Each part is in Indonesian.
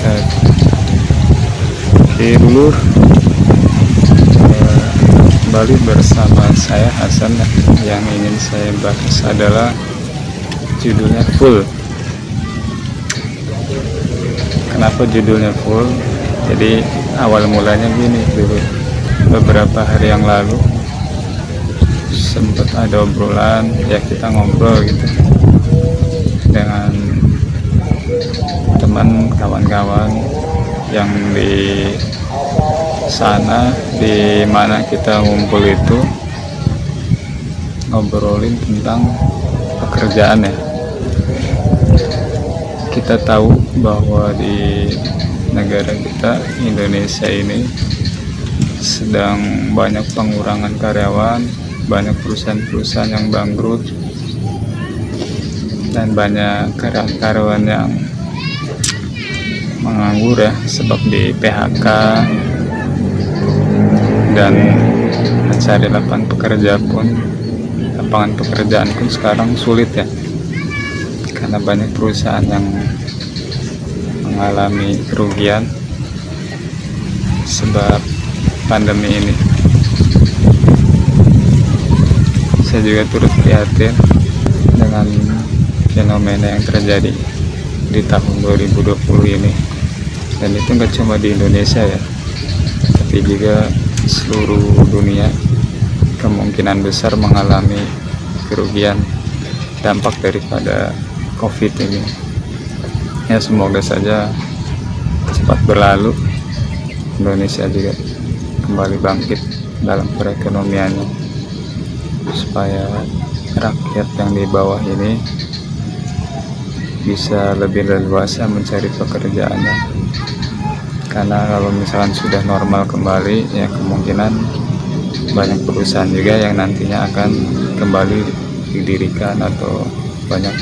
Oke dulu, kembali bersama saya Hasan. Yang ingin saya bahas adalah judulnya full. Kenapa judulnya full? Jadi awal mulanya gini dulu, beberapa hari yang lalu sempat ada obrolan, ya kita ngobrol gitu dengan teman kawan-kawan yang di sana, di mana kita ngumpul itu, ngobrolin tentang pekerjaan ya. Kita tahu bahwa di negara kita Indonesia ini sedang banyak pengurangan karyawan, banyak perusahaan-perusahaan yang bangkrut, dan banyak karyawan yang menganggur ya, sebab di PHK, dan mencari lapangan pekerjaan pun sekarang sulit ya, karena banyak perusahaan yang mengalami kerugian sebab pandemi ini. Saya juga turut prihatin dengan fenomena yang terjadi di tahun 2020 ini, dan itu nggak cuma di Indonesia ya, tapi juga seluruh dunia kemungkinan besar mengalami kerugian dampak daripada COVID ini. Ya semoga saja cepat berlalu, Indonesia juga kembali bangkit dalam perekonomiannya, supaya rakyat yang di bawah ini bisa lebih leluasa mencari pekerjaannya. Karena kalau misalkan sudah normal kembali, ya kemungkinan banyak perusahaan juga yang nantinya akan kembali didirikan, atau banyak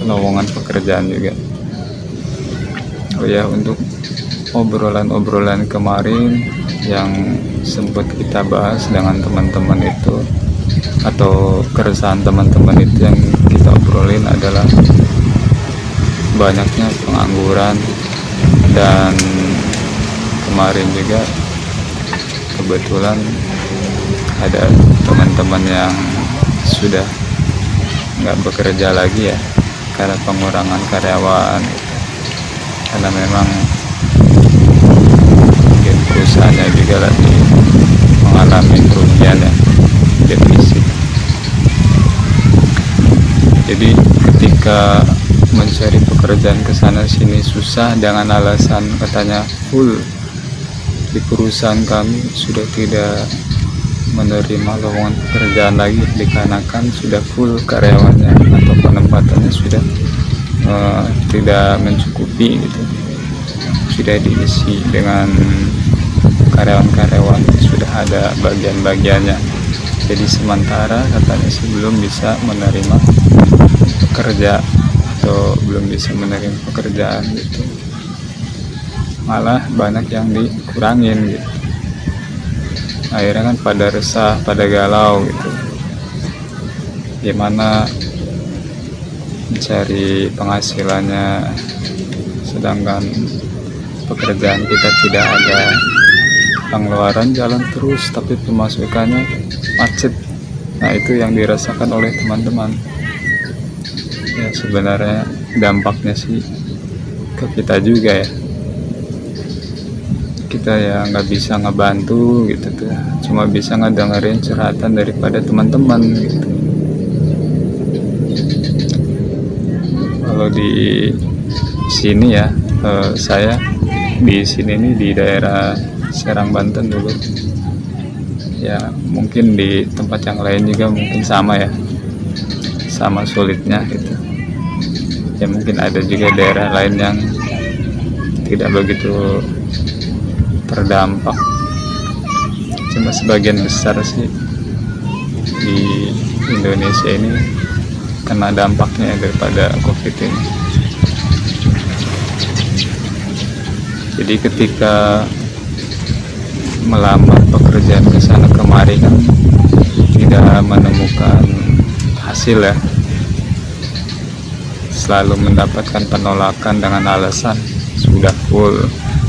lowongan pekerjaan juga. Oh ya, untuk obrolan-obrolan kemarin yang sempat kita bahas dengan teman-teman itu, atau keresahan teman-teman itu yang kita obrolin adalah banyaknya pengangguran. Dan kemarin juga kebetulan ada teman-teman yang sudah nggak bekerja lagi ya, karena pengurangan karyawan gitu. Karena memang mungkin perusahaannya juga lagi mengalami kerugian ya, defisit. Jadi ketika mencari pekerjaan ke sana sini susah dengan alasan katanya full, di perusahaan kami sudah tidak menerima lowongan pekerjaan lagi dikarenakan sudah full karyawannya, atau penempatannya sudah tidak mencukupi gitu, sudah diisi dengan karyawan-karyawan, sudah ada bagian-bagiannya. Jadi sementara katanya sebelum bisa menerima pekerja, atau belum bisa menerima pekerjaan gitu, malah banyak yang dikurangin gitu. Akhirnya kan pada resah, pada galau gitu, gimana mencari penghasilannya sedangkan pekerjaan kita tidak ada, pengeluaran jalan terus tapi pemasukannya macet. Nah itu yang dirasakan oleh teman-teman ya. Sebenarnya dampaknya sih ke kita juga ya, kita ya nggak bisa ngebantu gitu tuh, cuma bisa ngedengerin curhatan daripada teman-teman gitu. Kalau di sini ya, saya di sini nih di daerah Serang, Banten dulu ya, mungkin di tempat yang lain juga mungkin sama ya, sama sulitnya gitu ya. Mungkin ada juga daerah lain yang tidak begitu terdampak, cuma sebagian besar sih di Indonesia ini kena dampaknya daripada COVID ini. Jadi ketika melamar pekerjaan ke sana kemari kan tidak menemukan hasil ya, selalu mendapatkan penolakan dengan alasan sudah full.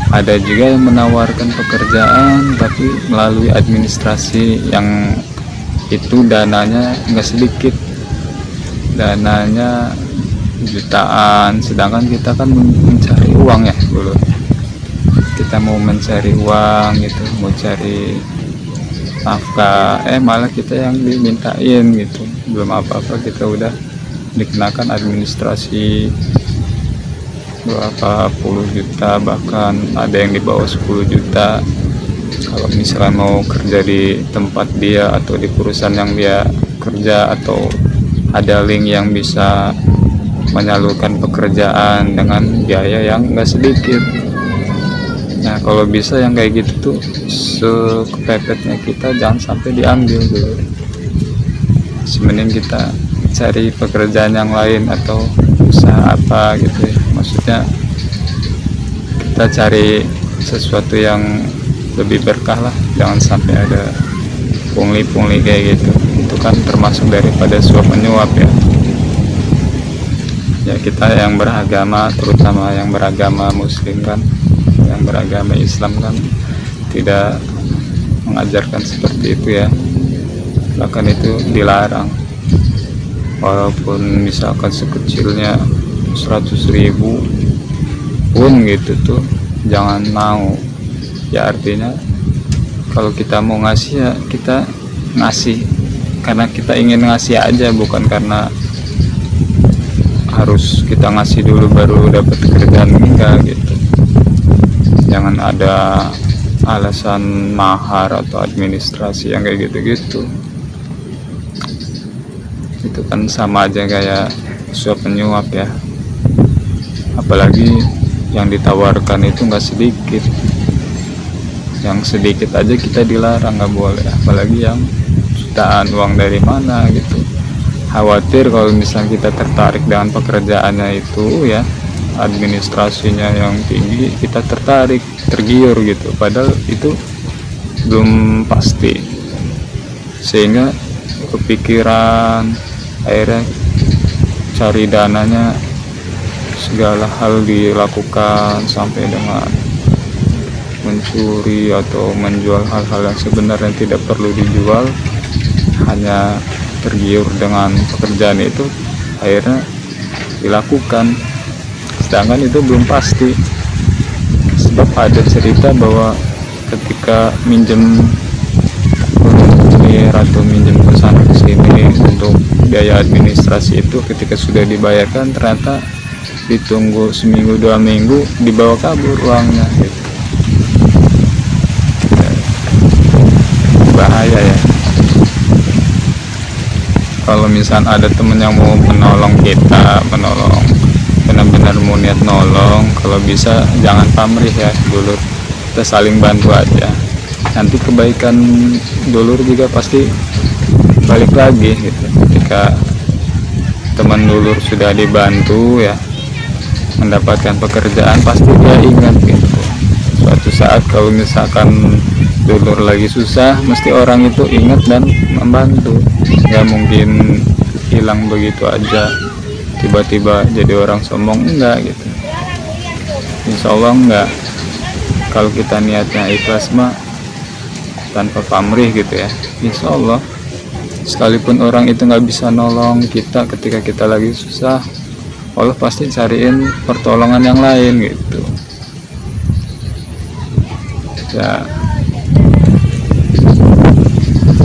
Ada juga yang menawarkan pekerjaan tapi melalui administrasi yang itu dananya nggak sedikit, dananya jutaan, sedangkan kita kan mencari uang ya dulu, kita mau mencari uang gitu, mau cari nafkah, malah kita yang dimintain gitu, belum apa-apa kita udah dikenakan administrasi berapa puluh juta, bahkan ada yang di bawah 10 juta kalau misalnya mau kerja di tempat dia atau di perusahaan yang dia kerja, atau ada link yang bisa menyalurkan pekerjaan dengan biaya yang enggak sedikit. Nah kalau bisa yang kayak gitu tuh sekepepetnya kita jangan sampai diambil dulu. Sebenarnya kita cari pekerjaan yang lain atau usaha apa gitu ya, maksudnya kita cari sesuatu yang lebih berkah lah, jangan sampai ada pungli-pungli kayak gitu. Itu kan termasuk daripada suap menyuap ya. Ya kita yang beragama, terutama yang beragama muslim kan, yang beragama Islam kan tidak mengajarkan seperti itu ya, bahkan itu dilarang. Walaupun misalkan sekecilnya 100.000 pun gitu tuh jangan mau ya. Artinya kalau kita mau ngasih ya kita ngasih karena kita ingin ngasih aja, bukan karena harus kita ngasih dulu baru dapat kerjaan, enggak gitu. Jangan ada alasan mahar atau administrasi yang kayak gitu-gitu. Itu kan sama aja kayak suap menyuap ya, apalagi yang ditawarkan itu nggak sedikit, yang sedikit aja kita dilarang, nggak boleh, apalagi yang jutaan, uang dari mana gitu. Khawatir kalau misalnya kita tertarik dengan pekerjaannya itu ya, administrasinya yang tinggi, kita tertarik, tergiur gitu, padahal itu belum pasti, sehingga kepikiran akhirnya cari dananya, segala hal dilakukan sampai dengan mencuri atau menjual hal-hal yang sebenarnya tidak perlu dijual, hanya tergiur dengan pekerjaan itu akhirnya dilakukan, sedangkan itu belum pasti. Sebab ada cerita bahwa ketika minjem atau minjem ke sana ke sini untuk biaya administrasi itu, ketika sudah dibayarkan ternyata ditunggu seminggu 2 minggu dibawa kabur uangnya gitu. Bahaya ya. Kalau misalnya ada temen yang mau menolong kita, menolong, benar-benar mau niat nolong, kalau bisa jangan pamrih ya dulur, kita saling bantu aja. Nanti kebaikan dulur juga pasti balik lagi gitu. Ketika teman dulur sudah dibantu ya mendapatkan pekerjaan, pasti dia ingat gitu. Suatu saat kalau misalkan dulur lagi susah, mesti orang itu ingat dan membantu. Nggak mungkin hilang begitu aja, tiba-tiba jadi orang sombong, enggak gitu. Insya Allah enggak. Kalau kita niatnya ikhlas mah tanpa pamrih gitu ya, insya Allah sekalipun orang itu nggak bisa nolong kita ketika kita lagi susah, Allah pasti cariin pertolongan yang lain gitu ya.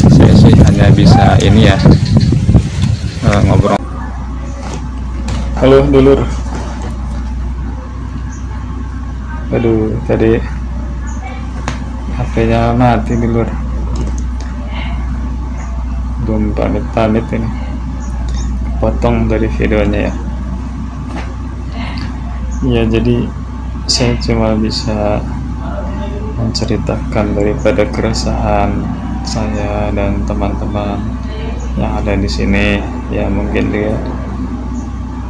Saya sih hanya bisa ini ya, ngobrol. Halo dulur, aduh tadi HP-nya mati dulur, belum pamit ini, potong dari videonya ya. Ya jadi saya cuma bisa menceritakan daripada keresahan saya dan teman-teman yang ada di sini ya. Mungkin dia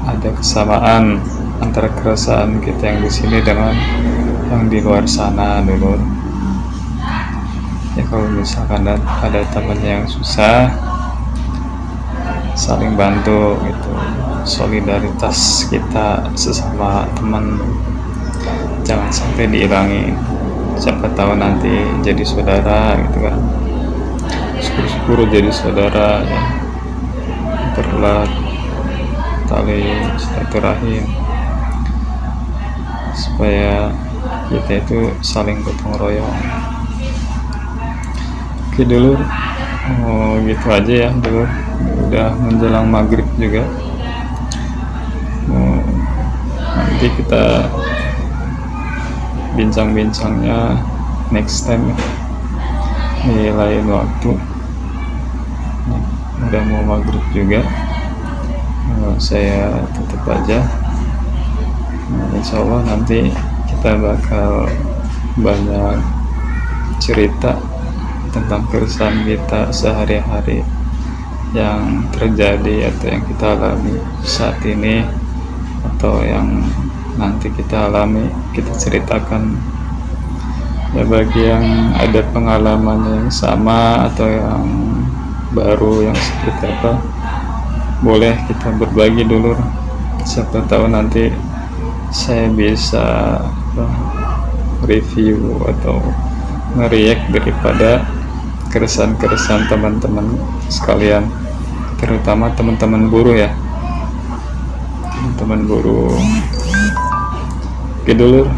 ada kesamaan antara keresahan kita yang di sini dengan yang di luar sana dulu. Ya kalau misalkan ada temannya yang susah, saling bantu gitu, solidaritas kita sesama teman jangan sampai dihilangin, siapa tahu nanti jadi saudara gitu kan. Syukur-syukur jadi saudara ya, berulat tali silaturahim supaya kita itu saling gotong royong. Oke dulu, gitu aja ya dulu, udah menjelang maghrib juga. Nanti kita bincang-bincangnya next time ya, di lain waktu. Udah mau maghrib juga, saya tutup aja. Insya Allah nanti kita bakal banyak cerita tentang keresahan kita sehari-hari yang terjadi atau yang kita alami saat ini, atau yang nanti kita alami, kita ceritakan ya. Bagi yang ada pengalaman yang sama atau yang baru, yang seperti apa, boleh kita berbagi dulu. Siapa tahu nanti saya bisa review atau nge-react daripada keresahan-keresahan teman-teman sekalian, terutama teman-teman buruh ya, teman buruh. Oke dulu,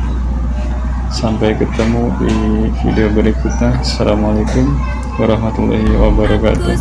sampai ketemu di video berikutnya. Assalamualaikum warahmatullahi wabarakatuh.